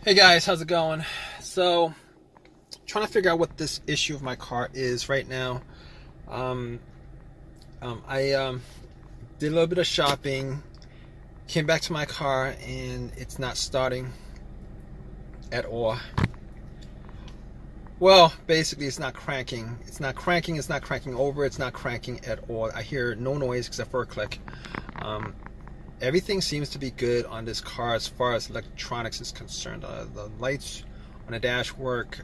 Hey guys, how's it going? So, trying to figure out what this issue of my car is right now. Um, I did a little bit of shopping, came back to my car, and it's not starting at all. Well, basically, it's not cranking. It's not cranking. It's not cranking over. It's not cranking at all. I hear no noise except for a click. Um, Everything seems to be good on this car as far as electronics is concerned. The lights on the dash work,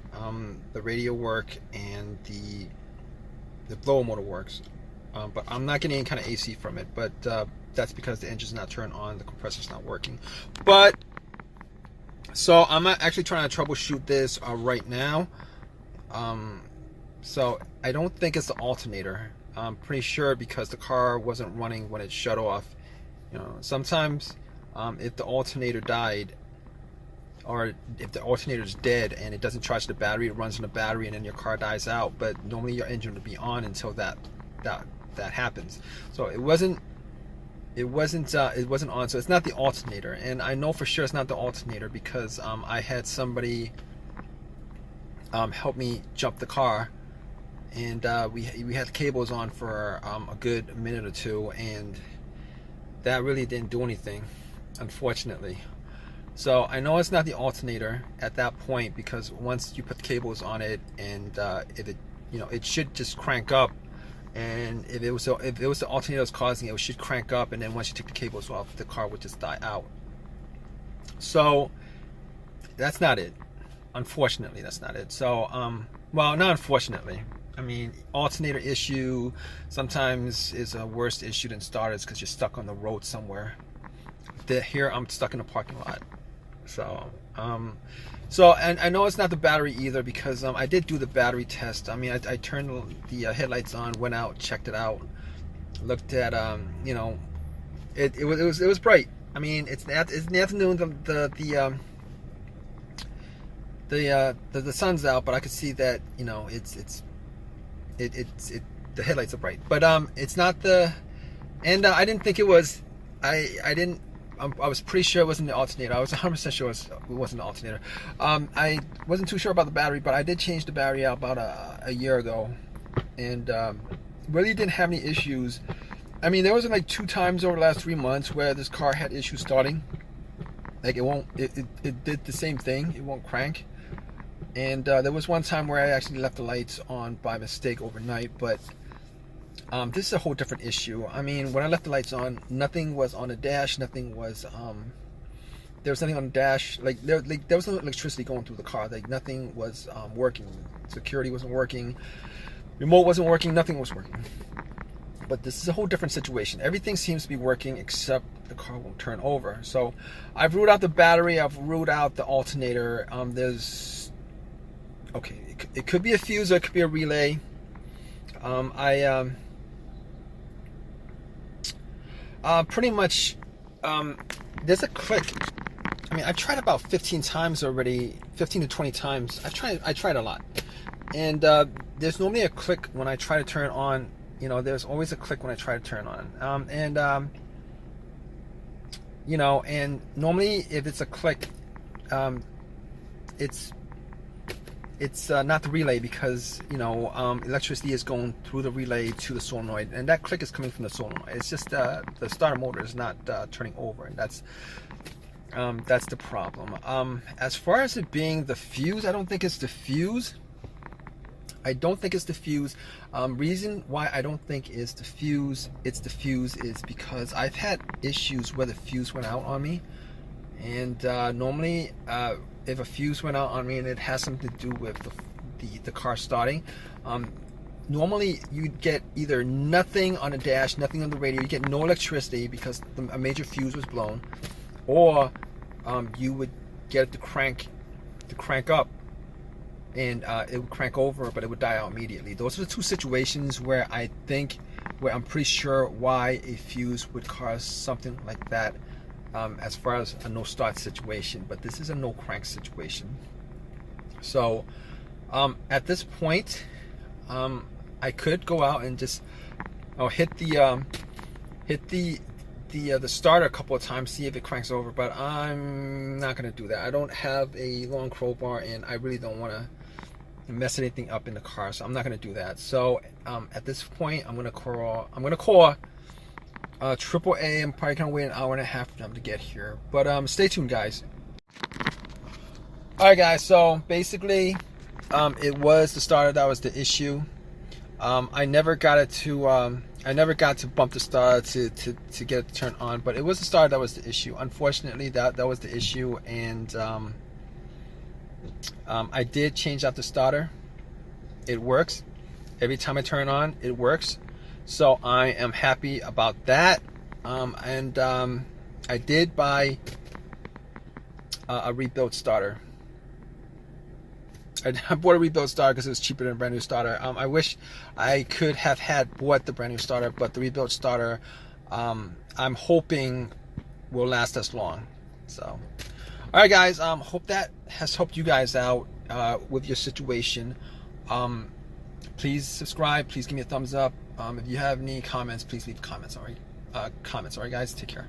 the radio work, and the blower motor works. But I'm not getting any kind of AC from it. But that's because the engine's not turned on, the compressor's not working. But so I'm actually trying to troubleshoot this right now. So I don't think it's the alternator. I'm pretty sure because the car wasn't running when it shut off. You know, sometimes if the alternator died, or if the alternator is dead and it doesn't charge the battery, it runs on the battery and then your car dies out. But normally your engine will be on until that happens. So it wasn't on. So it's not the alternator, and I know for sure it's not the alternator because I had somebody help me jump the car, and we had the cables on for a good minute or two, and that really didn't do anything, unfortunately. So I know it's not the alternator at that point, because once you put the cables on it, and if it, it should just crank up, and if it was the alternator that was causing it, it should crank up, and then once you take the cables off, the car would just die out. So that's not it. Unfortunately, that's not it. So well, not unfortunately. I mean, alternator issue sometimes is a worse issue than starters because you're stuck on the road somewhere. Here I'm stuck in a parking lot. So and I know it's not the battery either, because I did do the battery test. I mean, I turned the headlights on, went out, checked it out, looked at it was bright. I mean, it's in the afternoon. The sun's out, but I could see that the headlights are bright, but it's not the, and I didn't think it was. I was pretty sure it wasn't the alternator. I was 100% sure it wasn't the alternator. I wasn't too sure about the battery, but I did change the battery out about a year ago, and really didn't have any issues. I mean, there was like 2 times over the last 3 months where this car had issues starting. Like it did the same thing. It won't crank. And there was one time where I actually left the lights on by mistake overnight, but this is a whole different issue. I mean, when I left the lights on, nothing was on the dash, nothing was, there was nothing on the dash, there was no electricity going through the car, like nothing was working. Security wasn't working, remote wasn't working, nothing was working. But this is a whole different situation. Everything seems to be working except the car won't turn over. So I've ruled out the battery, I've ruled out the alternator. Okay, it could be a fuse or it could be a relay. Pretty much, there's a click. I mean, I've tried about 15 times already, 15 to 20 times. I tried a lot. And there's normally a click when I try to turn it on. There's always a click when I try to turn it on. And normally if it's a click, it's not the relay, because electricity is going through the relay to the solenoid, and that click is coming from the solenoid. It's just the starter motor is not turning over, and that's the problem. As far as it being the fuse, I don't think it's the fuse. Reason why I don't think it's the fuse is because I've had issues where the fuse went out on me, and normally if a fuse went out on me and it has something to do with the car starting, normally you'd get either nothing on the dash, nothing on the radio, you get no electricity because a major fuse was blown, or you would get it to crank up, and it would crank over, but it would die out immediately. Those are the 2 situations where I'm pretty sure why a fuse would cause something like that. As far as a no start situation, but this is a no crank situation. So at this point, I could go out and just hit the the starter a couple of times, see if it cranks over, but I'm not gonna do that. I don't have a long crowbar, and I really don't want to mess anything up in the car, so I'm not gonna do that. So at this point, I'm gonna call AAA. I'm probably gonna wait an hour and a half for them to get here, but stay tuned, guys. All right, guys. So basically, it was the starter that was the issue. I never got it to bump the starter to get it to turn on, but it was the starter that was the issue. Unfortunately, that was the issue, and I did change out the starter. It works. Every time I turn on, it works. So I am happy about that. I did buy a rebuilt starter. I bought a rebuilt starter because it was cheaper than a brand new starter. I wish I could have bought the brand new starter, but the rebuilt starter, I'm hoping will last us long. So, all right, guys. Hope that has helped you guys out with your situation. Please subscribe. Please give me a thumbs up. If you have any comments, please leave comments. All right, guys. Take care.